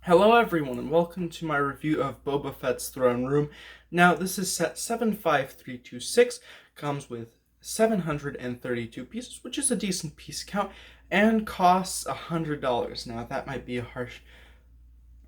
Hello everyone and welcome to my review of Boba Fett's Throne Room. Now this is set 75326, comes with 732 pieces, which is a decent piece count, and costs $100. Now that might be a harsh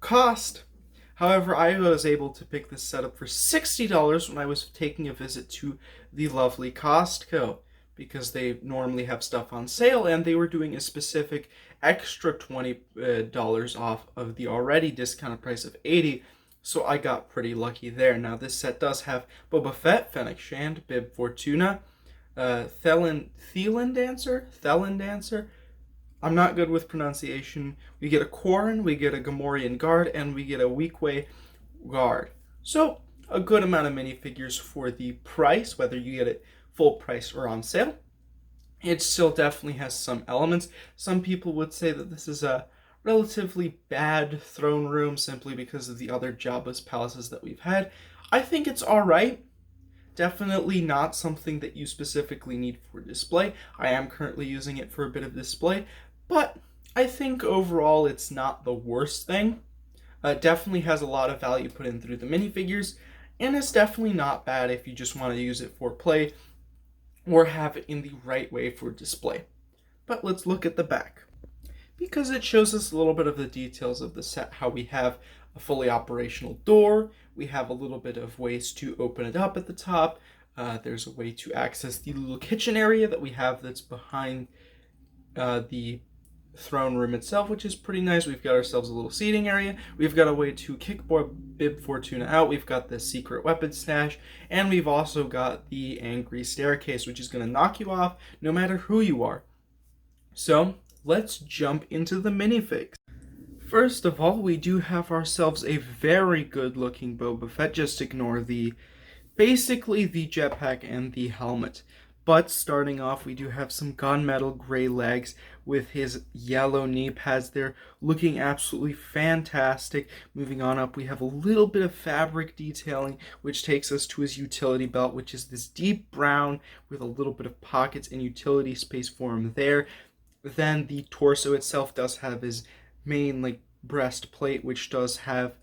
cost. However, I was able to pick this setup for $60 when I was taking a visit to the lovely Costco, because they normally have stuff on sale and they were doing a specific extra $20 off of the already discounted price of $80. So I got pretty lucky there. Now this set does have Boba Fett, Fenik Shan, Bib Fortuna, Thelen Dancer. I'm not good with pronunciation. We get a Quarren, we get a Gamorrean guard, and we get a Weequay guard. So a good amount of minifigures for the price, whether you get it full price or on sale. It still definitely has some elements. Some people would say that this is a relatively bad throne room simply because of the other Jabba's palaces that we've had. I think it's alright. Definitely not something that you specifically need for display. I am currently using it for a bit of display, but I think overall it's not the worst thing. Definitely has a lot of value put in through the minifigures, and it's definitely not bad if you just want to use it for play or have it in the right way for display. But let's look at the back, because it shows us a little bit of the details of the set, how we have a fully operational door, we have a little bit of ways to open it up at the top, there's a way to access the little kitchen area that we have that's behind the throne room itself, which is pretty nice. We've got ourselves a little seating area. We've got a way to kick Bib Fortuna out. We've got the secret weapon stash, and we've also got the angry staircase, which is going to knock you off no matter who you are. So let's jump into the minifigs. First of all, we do have ourselves a very good looking Boba Fett. Just ignore basically the jetpack and the helmet. But starting off, we do have some gunmetal gray legs with his yellow knee pads there, looking absolutely fantastic. Moving on up, we have a little bit of fabric detailing, which takes us to his utility belt, which is this deep brown with a little bit of pockets and utility space for him there. Then the torso itself does have his main breastplate, which does have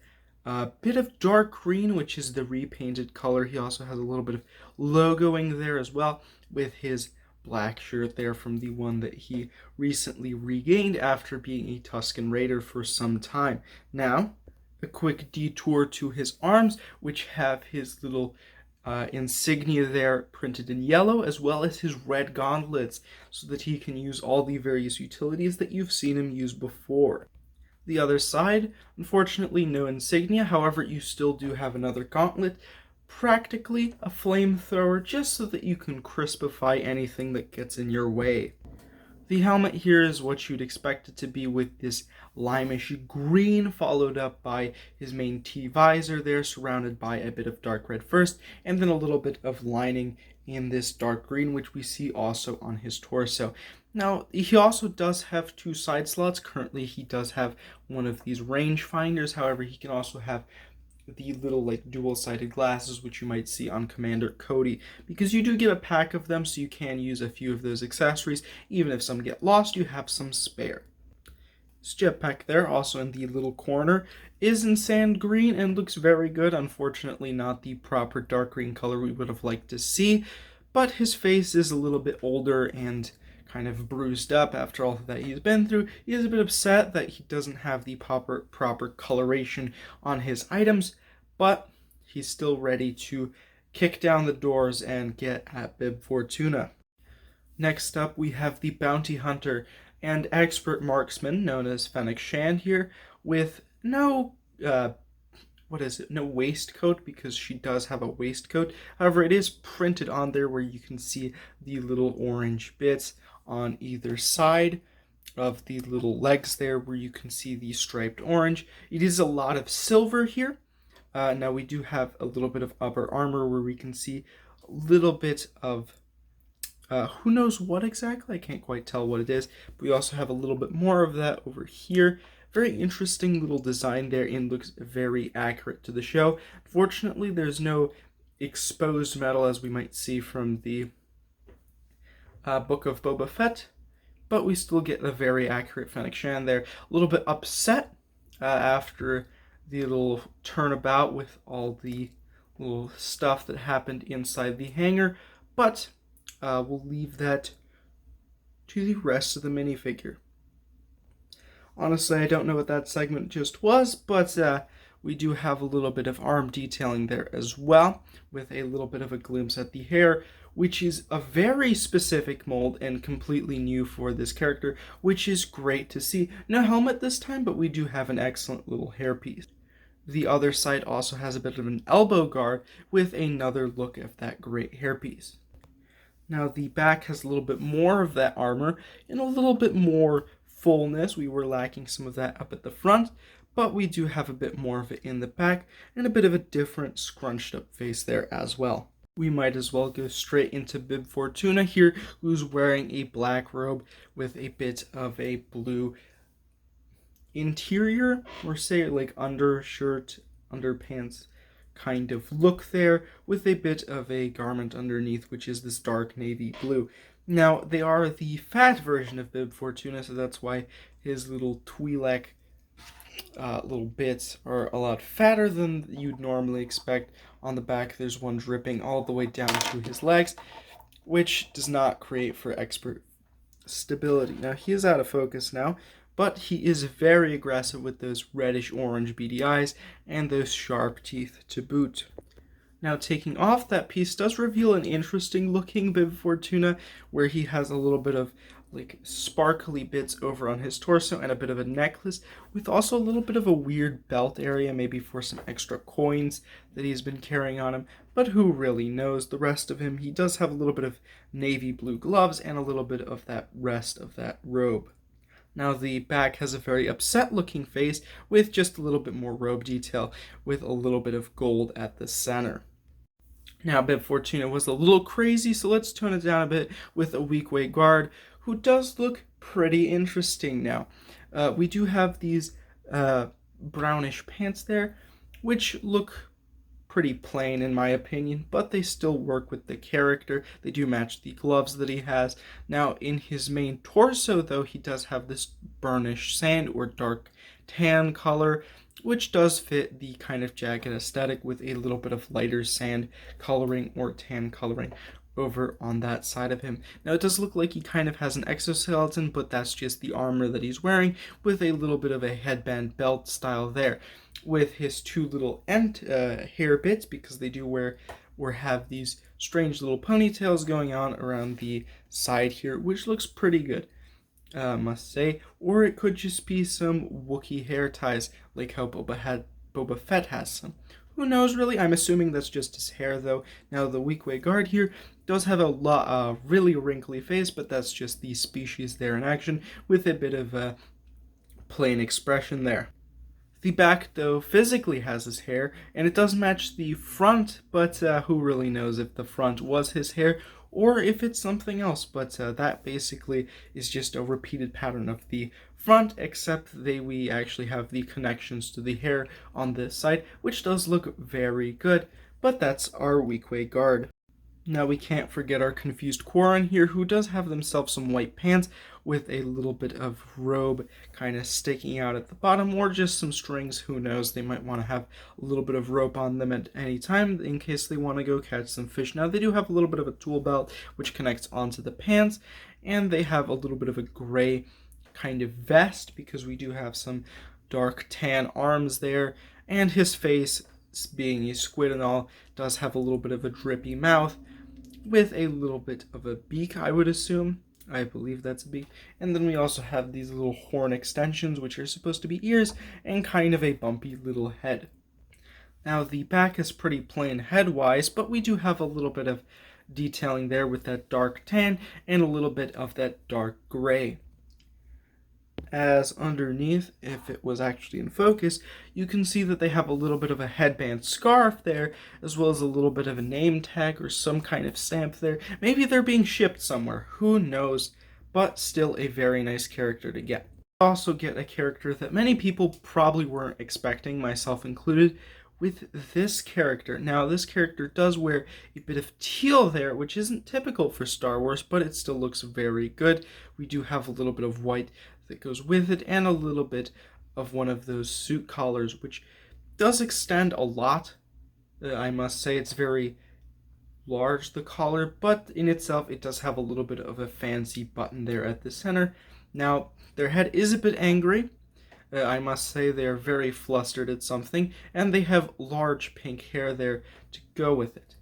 a bit of dark green, which is the repainted color. He also has a little bit of logoing there as well, with his black shirt there from the one that he recently regained after being a Tusken Raider for some time. Now, a quick detour to his arms, which have his little insignia there printed in yellow, as well as his red gauntlets, so that he can use all the various utilities that you've seen him use before. The other side, unfortunately no insignia, however you still do have another gauntlet, practically a flamethrower, just so that you can crispify anything that gets in your way. The helmet here is what you'd expect it to be, with this limeish green, followed up by his main T-visor there, surrounded by a bit of dark red first, and then a little bit of lining in this dark green, which we see also on his torso. Now, he also does have two side slots. Currently, he does have one of these range finders. However, he can also have the little dual-sided glasses, which you might see on Commander Cody, because you do get a pack of them, so you can use a few of those accessories. Even if some get lost, you have some spare. This jetpack there, also in the little corner, is in sand green and looks very good. Unfortunately, not the proper dark green color we would have liked to see, but his face is a little bit older and kind of bruised up after all that he's been through. He is a bit upset that he doesn't have the proper coloration on his items, but he's still ready to kick down the doors and get at Bib Fortuna. Next up, we have the bounty hunter and expert marksman known as Fenik Shan here, with no waistcoat, because she does have a waistcoat. However, it is printed on there where you can see the little orange bits on either side of the little legs there, where you can see the striped orange. It is a lot of silver here. Now we do have a little bit of upper armor where we can see a little bit of who knows what exactly. I can't quite tell what it is. But we also have a little bit more of that over here. Very interesting little design there, and looks very accurate to the show. Fortunately, there's no exposed metal as we might see from the Book of Boba Fett, but we still get a very accurate Fenik Shan there. A little bit upset after the little turnabout with all the little stuff that happened inside the hangar, but we'll leave that to the rest of the minifigure. Honestly, I don't know what that segment just was, but we do have a little bit of arm detailing there as well, with a little bit of a glimpse at the hair, which is a very specific mold and completely new for this character, which is great to see. No helmet this time, but we do have an excellent little hairpiece. The other side also has a bit of an elbow guard with another look of that great hairpiece. Now the back has a little bit more of that armor and a little bit more fullness. We were lacking some of that up at the front, but we do have a bit more of it in the back and a bit of a different scrunched up face there as well. We might as well go straight into Bib Fortuna here, who's wearing a black robe with a bit of a blue interior, or say like undershirt, underpants kind of look there, with a bit of a garment underneath, which is this dark navy blue. Now, they are the fat version of Bib Fortuna, so that's why his little Twi'lek little bits are a lot fatter than you'd normally expect. On the back, there's one dripping all the way down to his legs, which does not create for expert stability. Now, he is out of focus now, but he is very aggressive with those reddish-orange beady eyes and those sharp teeth to boot. Now, taking off that piece does reveal an interesting-looking Bib Fortuna, where he has a little bit of like sparkly bits over on his torso and a bit of a necklace, with also a little bit of a weird belt area, maybe for some extra coins that he's been carrying on him, but who really knows? The rest of him, he does have a little bit of navy blue gloves and a little bit of that rest of that robe. Now the back has a very upset looking face with just a little bit more robe detail with a little bit of gold at the center. Now Bib Fortuna was a little crazy, so let's tone it down a bit with a weak way guard who does look pretty interesting now. We do have these brownish pants there, which look pretty plain in my opinion, but they still work with the character. They do match the gloves that he has. Now in his main torso though, he does have this burnished sand or dark tan color, which does fit the kind of jacket aesthetic with a little bit of lighter sand coloring or tan coloring over on that side of him. Now it does look like he kind of has an exoskeleton, but that's just the armor that he's wearing with a little bit of a headband belt style there, with his two little end hair bits, because they do wear or have these strange little ponytails going on around the side here, which looks pretty good, must say. Or it could just be some Wookiee hair ties, like how Boba Fett has some. Who knows, really? I'm assuming that's just his hair, though. Now, the weak way guard here does have a really wrinkly face, but that's just the species there in action, with a bit of a plain expression there. The back, though, physically has his hair, and it does match the front, but who really knows if the front was his hair or if it's something else. But that basically is just a repeated pattern of the front, except we actually have the connections to the hair on this side, which does look very good, but that's our weak way guard. Now we can't forget our confused Quarren here, who does have themselves some white pants with a little bit of robe kind of sticking out at the bottom, or just some strings, who knows, they might want to have a little bit of rope on them at any time in case they want to go catch some fish. Now they do have a little bit of a tool belt which connects onto the pants, and they have a little bit of a gray kind of vest, because we do have some dark tan arms there, and his face, being a squid and all, does have a little bit of a drippy mouth with a little bit of a beak, I would assume. I believe that's a beak. And then we also have these little horn extensions, which are supposed to be ears, and kind of a bumpy little head. Now the back is pretty plain head-wise, but we do have a little bit of detailing there with that dark tan and a little bit of that dark gray. As underneath, if it was actually in focus, you can see that they have a little bit of a headband scarf there, as well as a little bit of a name tag or some kind of stamp there. Maybe they're being shipped somewhere, who knows, but still a very nice character to get. Also get a character that many people probably weren't expecting, myself included, with this character. Now, this character does wear a bit of teal there, which isn't typical for Star Wars, but it still looks very good. We do have a little bit of white that goes with it, and a little bit of one of those suit collars, which does extend a lot. I must say it's very large, the collar, but in itself it does have a little bit of a fancy button there at the center. Now, their head is a bit angry. I must say they are very flustered at something, and they have large pink hair there to go with it.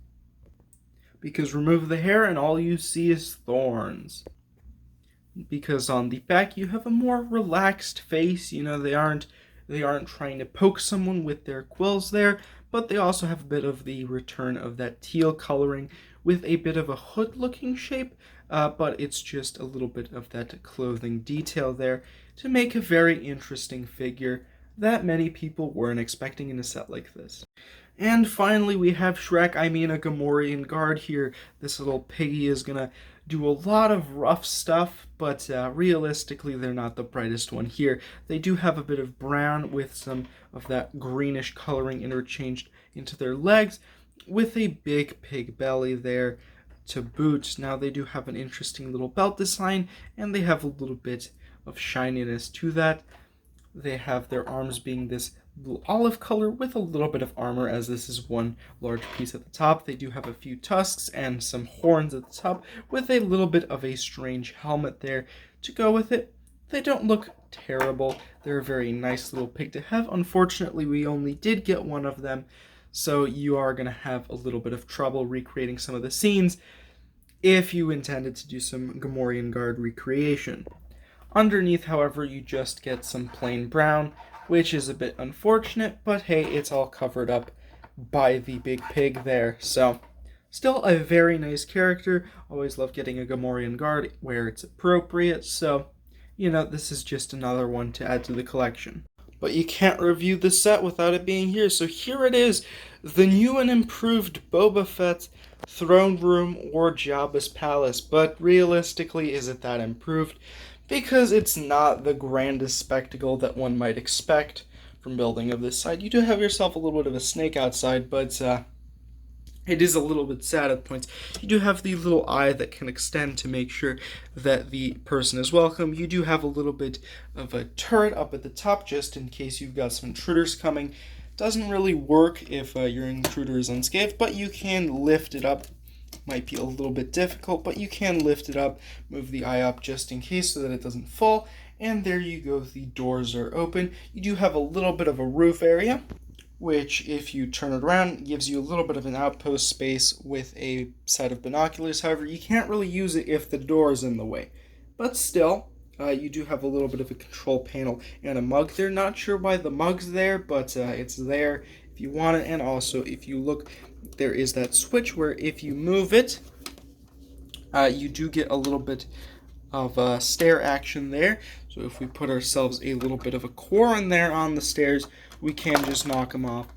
Because remove the hair and all you see is thorns. Because on the back you have a more relaxed face. You know, they aren't trying to poke someone with their quills there, but they also have a bit of the return of that teal coloring with a bit of a hood-looking shape, but it's just a little bit of that clothing detail there to make a very interesting figure that many people weren't expecting in a set like this. And finally, we have Shrek, I mean a Gamorrean guard here. This little piggy is gonna do a lot of rough stuff, but realistically, they're not the brightest one here. They do have a bit of brown with some of that greenish coloring interchanged into their legs, with a big pig belly there to boot. Now, they do have an interesting little belt design, and they have a little bit of shininess to that. They have their arms being this blue olive color with a little bit of armor, as this is one large piece at the top. They do have a few tusks and some horns at the top with a little bit of a strange helmet there to go with it. They don't look terrible. They're a very nice little pig to have. Unfortunately, we only did get one of them, so you are going to have a little bit of trouble recreating some of the scenes if you intended to do some Gamorrean guard recreation. Underneath, however, you just get some plain brown, which is a bit unfortunate, but hey, it's all covered up by the big pig there. So, still a very nice character. Always love getting a Gamorrean guard where it's appropriate, so, you know, this is just another one to add to the collection. But you can't review the set without it being here, so here it is, the new and improved Boba Fett Throne Room or Jabba's Palace. But realistically, is it that improved? Because it's not the grandest spectacle that one might expect from building of this side. You do have yourself a little bit of a snake outside, but it is a little bit sad at points. You do have the little eye that can extend to make sure that the person is welcome. You do have a little bit of a turret up at the top just in case you've got some intruders coming. Doesn't really work if your intruder is unscathed, but you can lift it up. Might be a little bit difficult, but you can lift it up, move the eye up just in case so that it doesn't fall, and there you go, the doors are open. You do have a little bit of a roof area, which if you turn it around, gives you a little bit of an outpost space with a set of binoculars. However, you can't really use it if the door is in the way. But still, you do have a little bit of a control panel and a mug there. Not sure why the mug's there, but it's there if you want it. And also, if you look, there is that switch where if you move it, you do get a little bit of stair action there. So if we put ourselves a little bit of a Quarren there on the stairs, we can just knock them off.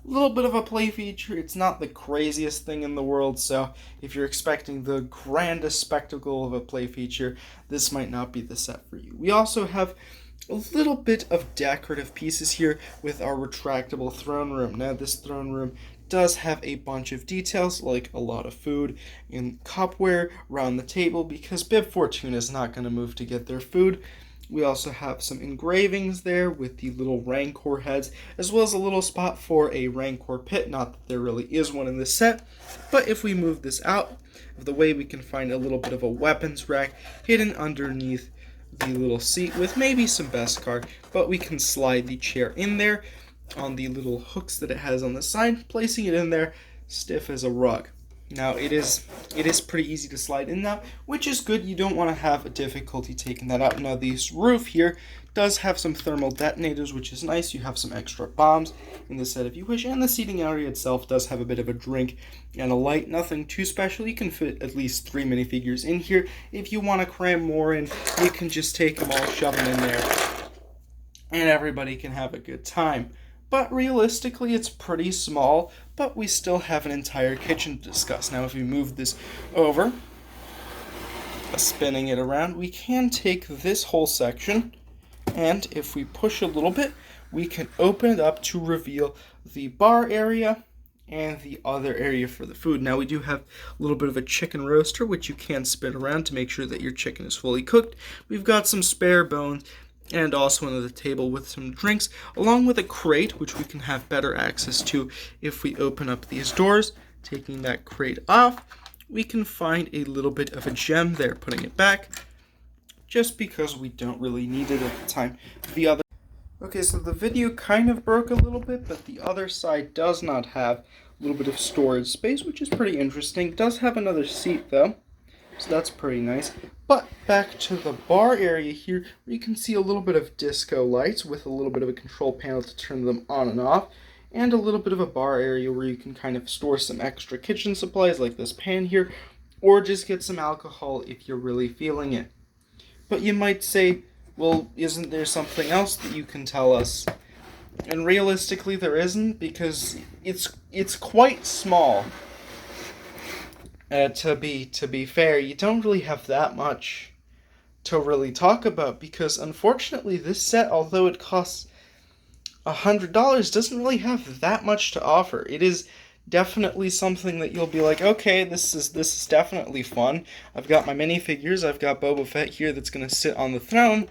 A little bit of a play feature. It's not the craziest thing in the world, so if you're expecting the grandest spectacle of a play feature, this might not be the set for you. We also have a little bit of decorative pieces here with our retractable throne room. Now, this throne room does have a bunch of details, like a lot of food and cupware around the table, because Bib Fortuna is not going to move to get their food. We also have some engravings there with the little Rancor heads, as well as a little spot for a Rancor pit. Not that there really is one in this set, but if we move this out of the way, we can find a little bit of a weapons rack hidden underneath the little seat with maybe some Beskar, but we can slide the chair in there on the little hooks that it has on the side, placing it in there stiff as a rug. Now, it is pretty easy to slide in now, which is good. You don't want to have a difficulty taking that out. Now, this roof here does have some thermal detonators, which is nice. You have some extra bombs in the set if you wish, and the seating area itself does have a bit of a drink and a light. Nothing too special. You can fit at least 3 minifigures in here. If you want to cram more in, you can just take them all, shove them in there, and everybody can have a good time. But realistically, it's pretty small, but we still have an entire kitchen to discuss. Now, if we move this over, spinning it around, we can take this whole section, and if we push a little bit, we can open it up to reveal the bar area and the other area for the food. Now, we do have a little bit of a chicken roaster, which you can spin around to make sure that your chicken is fully cooked. We've got some spare bones, and also another table with some drinks, along with a crate, which we can have better access to if we open up these doors. Taking that crate off, we can find a little bit of a gem there, putting it back, just because we don't really need it at the time. Okay, so the video kind of broke a little bit, but the other side does not have a little bit of storage space, which is pretty interesting. It does have another seat, though, so that's pretty nice. But back to the bar area here, where you can see a little bit of disco lights with a little bit of a control panel to turn them on and off, and a little bit of a bar area where you can kind of store some extra kitchen supplies like this pan here, or just get some alcohol if you're really feeling it. But you might say, well, isn't there something else that you can tell us? And realistically there isn't, because it's quite small. To be fair, you don't really have that much to really talk about, because unfortunately this set, although it costs $100, doesn't really have that much to offer. It is definitely something that you'll be like, okay, this is definitely fun. I've got my minifigures, I've got Boba Fett here that's gonna sit on the throne,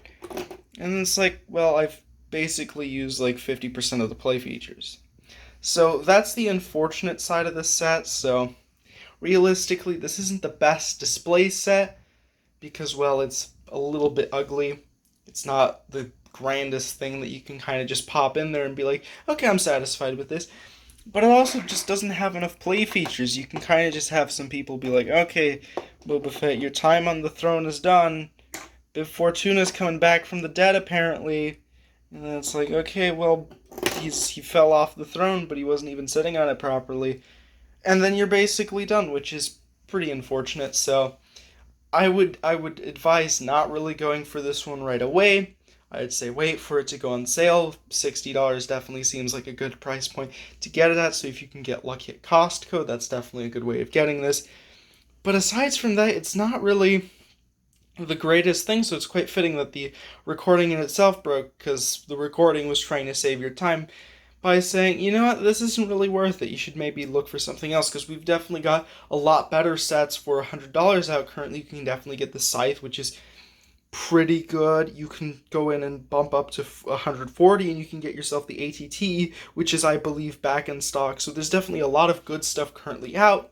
and it's like, well, I've basically used like 50% of the play features. So that's the unfortunate side of this set. So realistically, this isn't the best display set because, well, it's a little bit ugly. It's not the grandest thing that you can kind of just pop in there and be like, okay, I'm satisfied with this. But it also just doesn't have enough play features. You can kind of just have some people be like, okay, Boba Fett, your time on the throne is done. Bib Fortuna's coming back from the dead, apparently. And then it's like, okay, well, he fell off the throne, but he wasn't even sitting on it properly. And then you're basically done, which is pretty unfortunate. So I would advise not really going for this one right away. I'd say wait for it to go on sale. $60 definitely seems like a good price point to get it at. So if you can get lucky at Costco, that's definitely a good way of getting this. But aside from that, it's not really the greatest thing, so it's quite fitting that the recording in itself broke, because the recording was trying to save your time by saying, you know what, this isn't really worth it. You should maybe look for something else, because we've definitely got a lot better sets for $100 out currently. You can definitely get the Scythe, which is pretty good. You can go in and bump up to 140, and you can get yourself the ATT, which is, I believe, back in stock. So there's definitely a lot of good stuff currently out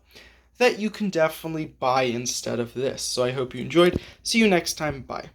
that you can definitely buy instead of this. So I hope you enjoyed. See you next time. Bye.